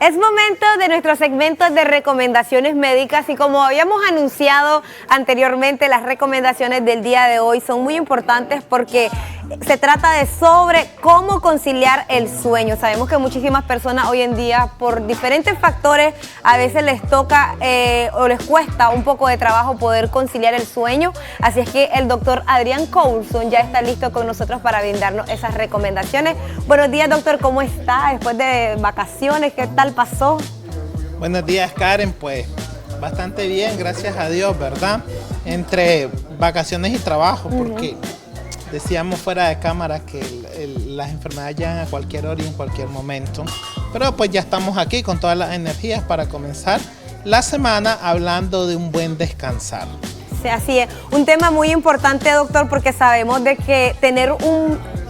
Es momento de nuestro segmento de recomendaciones médicas y como habíamos anunciado anteriormente, las recomendaciones del día de hoy son muy importantes porque se trata de sobre cómo conciliar el sueño. Sabemos que muchísimas personas hoy en día por diferentes factores a veces les toca o les cuesta un poco de trabajo poder conciliar el sueño. Así es que el doctor Adrián Coulson ya está listo con nosotros para brindarnos esas recomendaciones. Buenos días, doctor, ¿cómo está? Después de vacaciones, ¿qué tal pasó? Buenos días, Karen, pues bastante bien, gracias a Dios, ¿verdad? Entre vacaciones y trabajo, porque decíamos fuera de cámara que las enfermedades llegan a cualquier hora y en cualquier momento. Pero pues ya estamos aquí con todas las energías para comenzar la semana hablando de un buen descansar. Sí, así es. Un tema muy importante, doctor, porque sabemos de que tener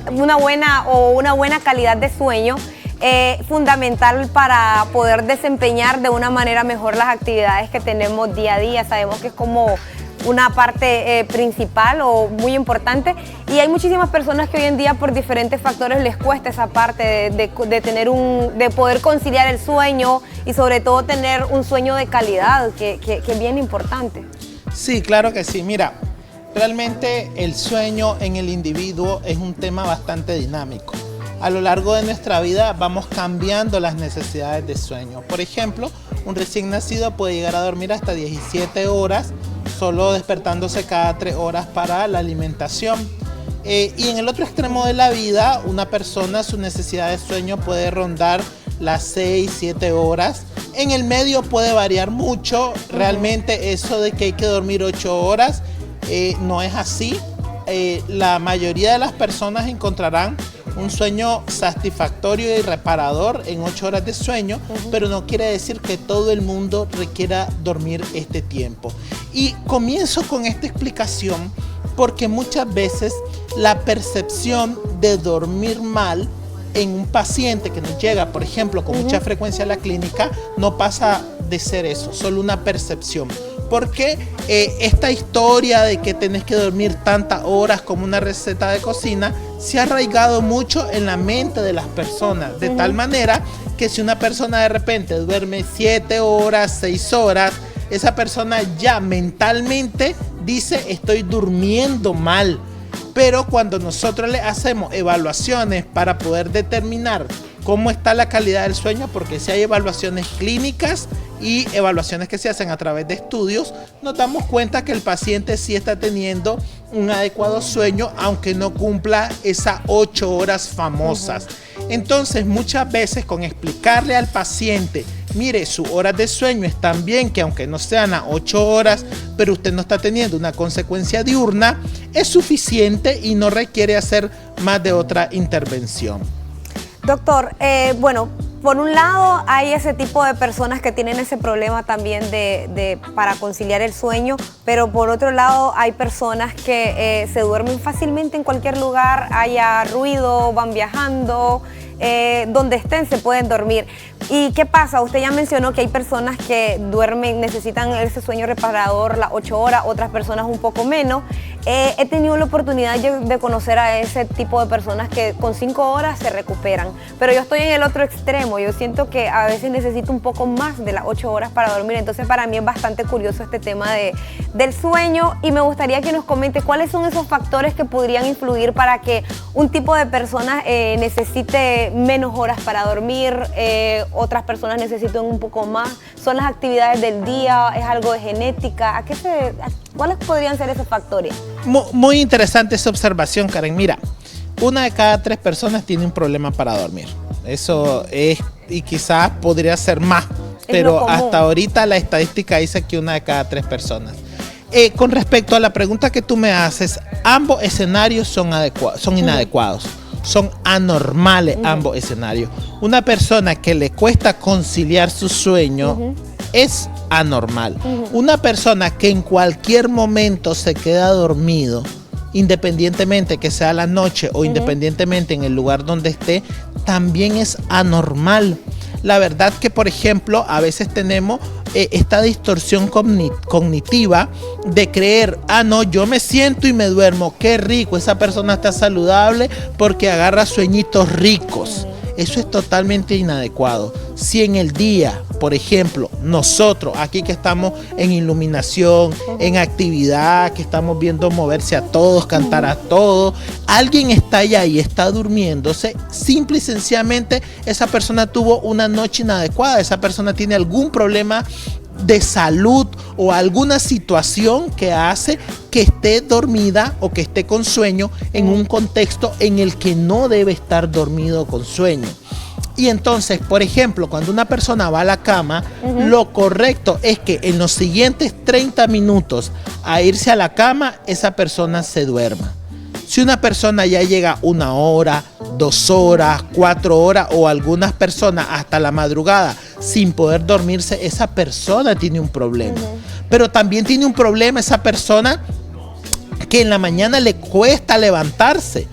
una buena calidad de sueño es fundamental para poder desempeñar de una manera mejor las actividades que tenemos día a día. Sabemos que es como una parte principal o muy importante y hay muchísimas personas que hoy en día por diferentes factores les cuesta esa parte de poder conciliar el sueño y sobre todo tener un sueño de calidad que es bien importante. Sí, claro que sí. Mira, realmente el sueño en el individuo es un tema bastante dinámico. A lo largo de nuestra vida vamos cambiando las necesidades de sueño. Por ejemplo, un recién nacido puede llegar a dormir hasta 17 horas, solo despertándose cada 3 horas para la alimentación. Y en el otro extremo de la vida, una persona, su necesidad de sueño puede rondar las 6, 7 horas. En el medio puede variar mucho. Realmente eso de que hay que dormir 8 horas no es así. La mayoría de las personas encontrarán un sueño satisfactorio y reparador en 8 horas de sueño, pero no quiere decir que todo el mundo requiera dormir este tiempo. Y comienzo con esta explicación porque muchas veces la percepción de dormir mal en un paciente que nos llega, por ejemplo, con mucha frecuencia a la clínica, no pasa de ser eso, solo una percepción. Porque esta historia de que tenés que dormir tantas horas como una receta de cocina se ha arraigado mucho en la mente de las personas, de tal manera que si una persona de repente duerme 7 horas, 6 horas, esa persona ya mentalmente dice estoy durmiendo mal. Pero cuando nosotros le hacemos evaluaciones para poder determinar cómo está la calidad del sueño, porque si hay evaluaciones clínicas y evaluaciones que se hacen a través de estudios, nos damos cuenta que el paciente sí está teniendo un adecuado sueño, aunque no cumpla esas 8 horas famosas. Entonces, muchas veces con explicarle al paciente, mire, sus horas de sueño están bien, que aunque no sean las 8 horas, pero usted no está teniendo una consecuencia diurna, es suficiente y no requiere hacer más de otra intervención. Doctor, bueno, por un lado hay ese tipo de personas que tienen ese problema también para conciliar el sueño, pero por otro lado hay personas que se duermen fácilmente en cualquier lugar, haya ruido, van viajando, donde estén se pueden dormir. ¿Y qué pasa? Usted ya mencionó que hay personas que duermen, necesitan ese sueño reparador las 8 horas, otras personas un poco menos. He tenido la oportunidad de conocer a ese tipo de personas que con 5 horas se recuperan, pero yo estoy en el otro extremo. Yo siento que a veces necesito un poco más de las 8 horas para dormir, entonces para mí es bastante curioso este tema del sueño y me gustaría que nos comente cuáles son esos factores que podrían influir para que un tipo de persona necesite menos horas para dormir, otras personas necesitan un poco más. ¿Son las actividades del día? ¿Es algo de genética? ¿Cuáles podrían ser esos factores? Muy interesante esa observación, Karen. Mira, 1 de cada 3 personas tiene un problema para dormir. Eso es, y quizás podría ser más, pero hasta ahorita la estadística dice que 1 de cada 3 personas. Con respecto a la pregunta que tú me haces, ambos escenarios son inadecuados. Son anormales ambos escenarios. Una persona que le cuesta conciliar su sueño es anormal. Una persona que en cualquier momento se queda dormido, independientemente que sea la noche o independientemente en el lugar donde esté, también es anormal. La verdad que, por ejemplo, a veces tenemos esta distorsión cognitiva de creer, no, yo me siento y me duermo, qué rico, esa persona está saludable porque agarra sueñitos ricos. Eso es totalmente inadecuado. Si en el día, por ejemplo, nosotros aquí que estamos en iluminación, en actividad, que estamos viendo moverse a todos, cantar a todos, alguien está allá y está durmiéndose, simple y sencillamente esa persona tuvo una noche inadecuada, esa persona tiene algún problema de salud o alguna situación que hace que esté dormida o que esté con sueño en un contexto en el que no debe estar dormido con sueño. Y entonces, por ejemplo, cuando una persona va a la cama, lo correcto es que en los siguientes 30 minutos a irse a la cama, esa persona se duerma. Si una persona ya llega 1 hora, 2 horas, 4 horas o algunas personas hasta la madrugada sin poder dormirse, esa persona tiene un problema. Pero también tiene un problema esa persona que en la mañana le cuesta levantarse.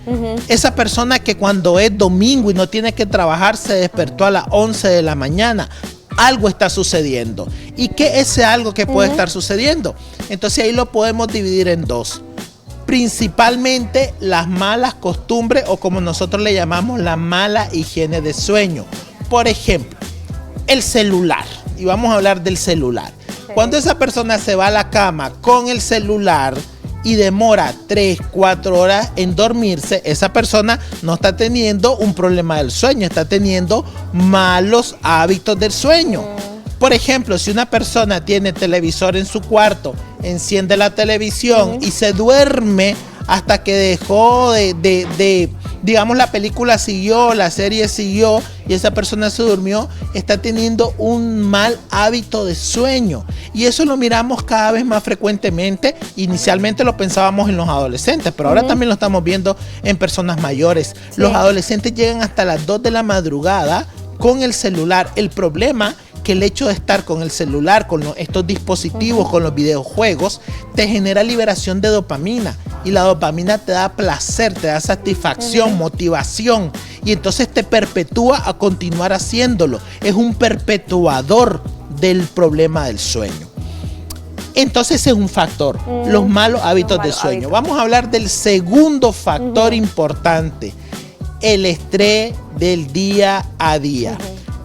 Esa persona que cuando es domingo y no tiene que trabajar se despertó a las 11 de la mañana. Algo está sucediendo. ¿Y qué es algo que puede estar sucediendo? Entonces ahí lo podemos dividir en dos. Principalmente las malas costumbres o como nosotros le llamamos la mala higiene de sueño. Por ejemplo, el celular. Y vamos a hablar del celular. Cuando esa persona se va a la cama con el celular y demora 3, 4 horas en dormirse, esa persona no está teniendo un problema del sueño, está teniendo malos hábitos del sueño. Por ejemplo, si una persona tiene televisor en su cuarto, enciende la televisión y se duerme hasta que dejó digamos, la película siguió, la serie siguió y esa persona se durmió, está teniendo un mal hábito de sueño. Y eso lo miramos cada vez más frecuentemente. Inicialmente lo pensábamos en los adolescentes, pero ahora también lo estamos viendo en personas mayores. Sí. Los adolescentes llegan hasta las 2 de la madrugada con el celular. El problema que el hecho de estar con el celular, con estos dispositivos, con los videojuegos, te genera liberación de dopamina. Y la dopamina te da placer, te da satisfacción, motivación. Y entonces te perpetúa a continuar haciéndolo. Es un perpetuador del problema del sueño. Entonces es un factor, los malos hábitos de sueño. Vamos a hablar del segundo factor importante, el estrés del día a día.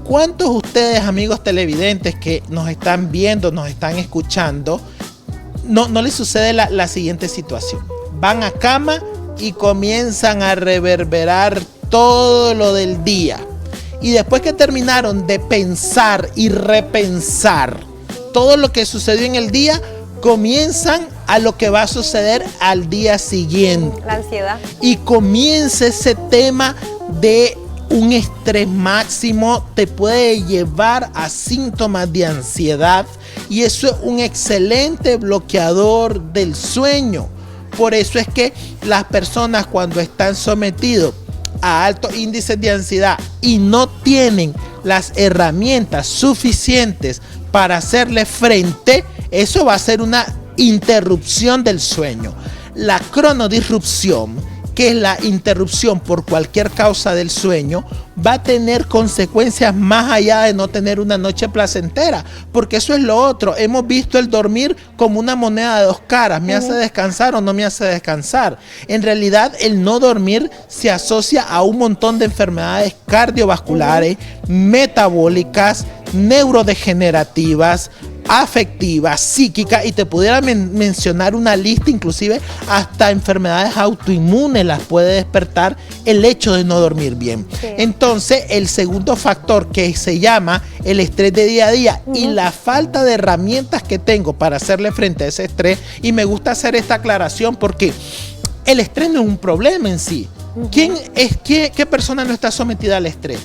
¿Cuántos de ustedes, amigos televidentes que nos están viendo, nos están escuchando, no les sucede la siguiente situación? Van a cama y comienzan a reverberar todo lo del día. Y después que terminaron de pensar y repensar todo lo que sucedió en el día, comienzan a lo que va a suceder al día siguiente. La ansiedad. Y comienza ese tema de un estrés máximo, te puede llevar a síntomas de ansiedad y eso es un excelente bloqueador del sueño. Por eso es que las personas cuando están sometidos a altos índices de ansiedad y no tienen las herramientas suficientes para hacerle frente, eso va a ser una interrupción del sueño. La cronodisrupción, que es la interrupción por cualquier causa del sueño, va a tener consecuencias más allá de no tener una noche placentera, porque eso es lo otro. Hemos visto el dormir como una moneda de dos caras, me hace descansar o no me hace descansar. En realidad el no dormir se asocia a un montón de enfermedades cardiovasculares, metabólicas, neurodegenerativas, afectiva, psíquica, y te pudiera mencionar una lista, inclusive hasta enfermedades autoinmunes las puede despertar el hecho de no dormir bien. Sí. Entonces, el segundo factor que se llama el estrés de día a día y la falta de herramientas que tengo para hacerle frente a ese estrés, y me gusta hacer esta aclaración porque el estrés no es un problema en sí. ¿Qué persona no está sometida al estrés?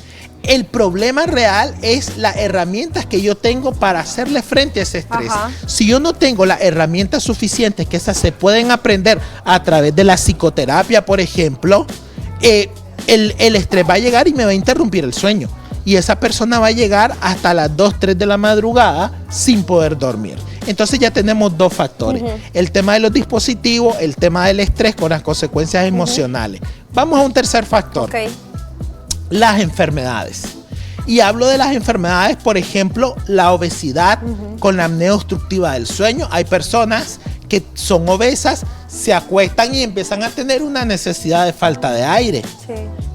El problema real es las herramientas que yo tengo para hacerle frente a ese estrés. Si yo no tengo las herramientas suficientes, que esas se pueden aprender a través de la psicoterapia, por ejemplo, el estrés va a llegar y me va a interrumpir el sueño. Y esa persona va a llegar hasta las 2, 3 de la madrugada sin poder dormir. Entonces ya tenemos dos factores. El tema de los dispositivos, el tema del estrés con las consecuencias emocionales. Vamos a un tercer factor. Las enfermedades. Y hablo de las enfermedades, por ejemplo, la obesidad con la apnea obstructiva del sueño. Hay personas que son obesas, se acuestan y empiezan a tener una necesidad de falta de aire. Sí.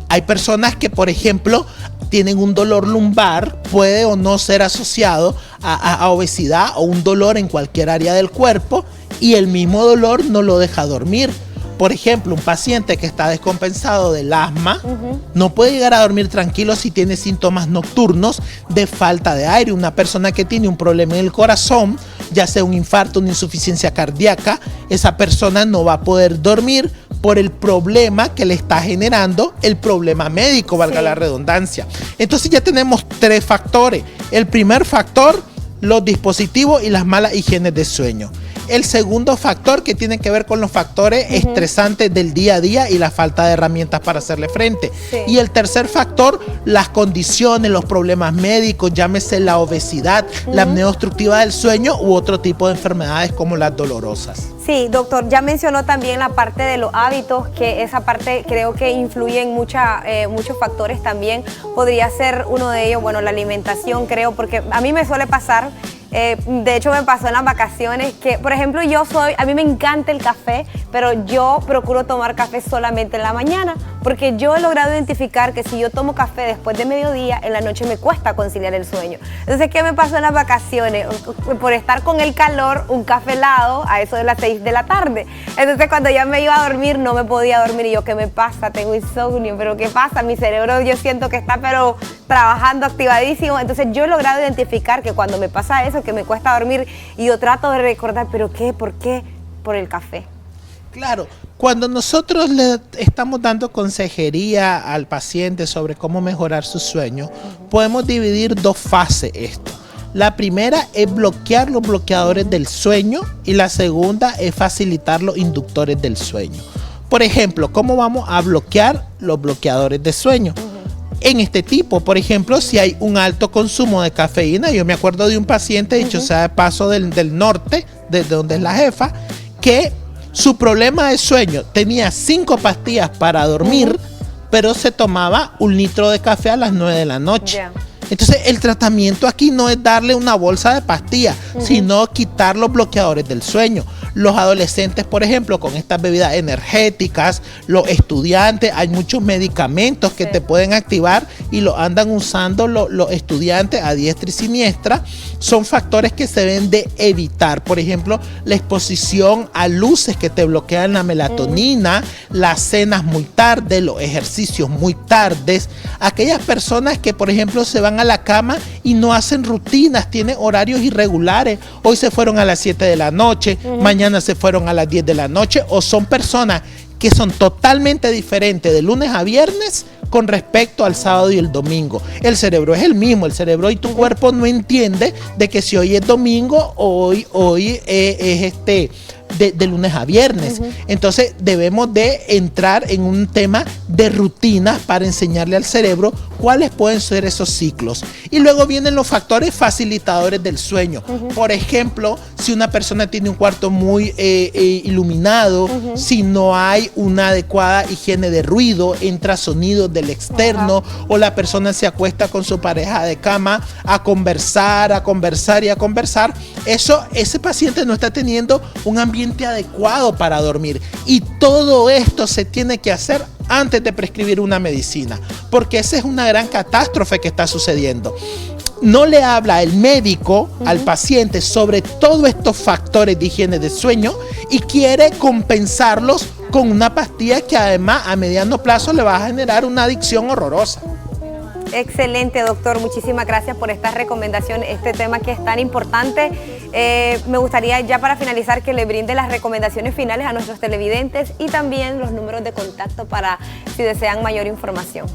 Hay personas que, por ejemplo, tienen un dolor lumbar, puede o no ser asociado a obesidad o un dolor en cualquier área del cuerpo, y el mismo dolor no lo deja dormir. Por ejemplo, un paciente que está descompensado del asma no puede llegar a dormir tranquilo si tiene síntomas nocturnos de falta de aire. Una persona que tiene un problema en el corazón, ya sea un infarto, una insuficiencia cardíaca, esa persona no va a poder dormir por el problema que le está generando el problema médico, valga la redundancia. Entonces ya tenemos 3 factores. El primer factor, los dispositivos y las malas higienes de sueño. El segundo factor, que tiene que ver con los factores estresantes del día a día y la falta de herramientas para hacerle frente. Y el tercer factor, las condiciones, los problemas médicos, llámese la obesidad, la apnea obstructiva del sueño u otro tipo de enfermedades como las dolorosas. Sí, doctor, ya mencionó también la parte de los hábitos, que esa parte creo que influye en muchos factores también. Podría ser uno de ellos, bueno, la alimentación, creo, porque a mí me suele pasar. De hecho me pasó en las vacaciones que, por ejemplo, a mí me encanta el café, pero yo procuro tomar café solamente en la mañana, porque yo he logrado identificar que si yo tomo café después de mediodía, en la noche me cuesta conciliar el sueño. Entonces, ¿qué me pasó en las vacaciones? Por estar con el calor, un café helado a eso de las 6 de la tarde. Entonces, cuando ya me iba a dormir, no me podía dormir, y yo, ¿qué me pasa? Tengo insomnio, ¿pero qué pasa? Mi cerebro, yo siento que está pero trabajando activadísimo. Entonces, yo he logrado identificar que cuando me pasa eso, que me cuesta dormir, y yo trato de recordar, ¿pero qué? ¿Por qué? Por el café. Claro, cuando nosotros le estamos dando consejería al paciente sobre cómo mejorar su sueño, podemos dividir 2 fases esto. La primera es bloquear los bloqueadores del sueño, y la segunda es facilitar los inductores del sueño. Por ejemplo, ¿cómo vamos a bloquear los bloqueadores de sueño? En este tipo, por ejemplo, si hay un alto consumo de cafeína, yo me acuerdo de un paciente, dicho sea de paso, del norte, de donde es la jefa, que su problema de sueño tenía 5 pastillas para dormir, pero se tomaba 1 litro de café a las 9 de la noche. Entonces, el tratamiento aquí no es darle una bolsa de pastillas, sino quitar los bloqueadores del sueño. Los adolescentes, por ejemplo, con estas bebidas energéticas, los estudiantes, hay muchos medicamentos que te pueden activar y lo andan usando los estudiantes a diestra y siniestra. Son factores que se deben de evitar. Por ejemplo, la exposición a luces que te bloquean la melatonina, las cenas muy tarde, los ejercicios muy tardes. Aquellas personas que, por ejemplo, se van a la cama y no hacen rutinas, tienen horarios irregulares. Hoy se fueron a las 7 de la noche, mañana se fueron a las 10 de la noche, o son personas que son totalmente diferentes de lunes a viernes con respecto al sábado y el domingo. El cerebro es el mismo, el cerebro y tu cuerpo no entiende de que si hoy es domingo, hoy es de lunes a viernes. Entonces debemos de entrar en un tema de rutinas para enseñarle al cerebro cuáles pueden ser esos ciclos. Y luego vienen los factores facilitadores del sueño. Por ejemplo, si una persona tiene un cuarto muy iluminado, si no hay una adecuada higiene de ruido, entra sonido del externo, o la persona se acuesta con su pareja de cama a conversar, ese paciente no está teniendo un ambiente adecuado para dormir. Y todo esto se tiene que hacer antes de prescribir una medicina, porque esa es una gran catástrofe que está sucediendo. No le habla el médico al paciente sobre todos estos factores de higiene de sueño y quiere compensarlos con una pastilla que además a mediano plazo le va a generar una adicción horrorosa. Excelente, doctor. Muchísimas gracias por esta recomendación, este tema que es tan importante. Me gustaría ya para finalizar que le brinde las recomendaciones finales a nuestros televidentes y también los números de contacto para si desean mayor información.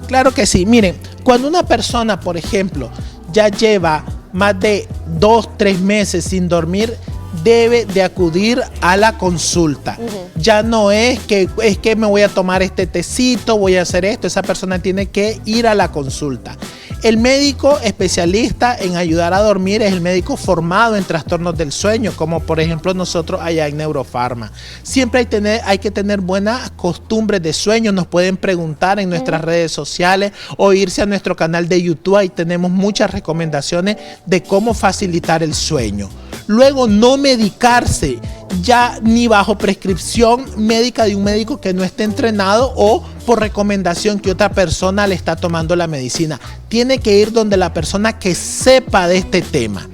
Claro que sí. Miren, cuando una persona, por ejemplo, ya lleva más de 2-3 meses sin dormir, debe de acudir a la consulta. Ya no es que me voy a tomar este tecito, voy a hacer esto. Esa persona tiene que ir a la consulta. El médico especialista en ayudar a dormir es el médico formado en trastornos del sueño, como por ejemplo nosotros allá en Neurofarma. Siempre hay que tener buenas costumbres de sueño. Nos pueden preguntar en nuestras redes sociales o irse a nuestro canal de YouTube. Ahí tenemos muchas recomendaciones de cómo facilitar el sueño. Luego, no medicarse, ya ni bajo prescripción médica de un médico que no esté entrenado o por recomendación que otra persona le está tomando la medicina. Tiene que ir donde la persona que sepa de este tema.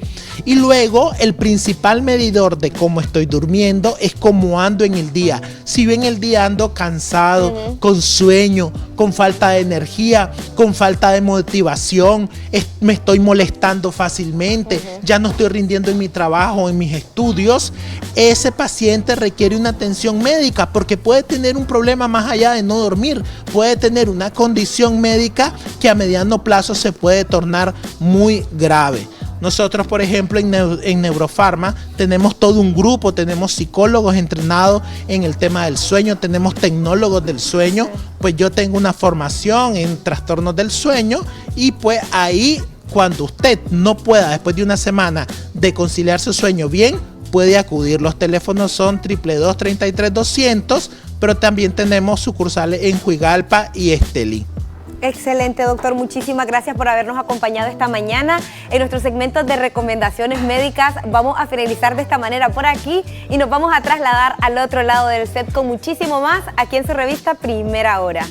Y luego, el principal medidor de cómo estoy durmiendo es cómo ando en el día. Si yo en el día ando cansado, con sueño, con falta de energía, con falta de motivación, me estoy molestando fácilmente, ya no estoy rindiendo en mi trabajo, en mis estudios, ese paciente requiere una atención médica porque puede tener un problema más allá de no dormir, puede tener una condición médica que a mediano plazo se puede tornar muy grave. Nosotros, por ejemplo, en Neurofarma tenemos todo un grupo, tenemos psicólogos entrenados en el tema del sueño, tenemos tecnólogos del sueño, pues yo tengo una formación en trastornos del sueño y pues ahí cuando usted no pueda después de una semana de conciliar su sueño bien, puede acudir. Los teléfonos son 222-33-200, pero también tenemos sucursales en Juigalpa y Estelí. Excelente, doctor. Muchísimas gracias por habernos acompañado esta mañana en nuestro segmento de recomendaciones médicas. Vamos a finalizar de esta manera por aquí y nos vamos a trasladar al otro lado del set con muchísimo más aquí en su revista Primera Hora.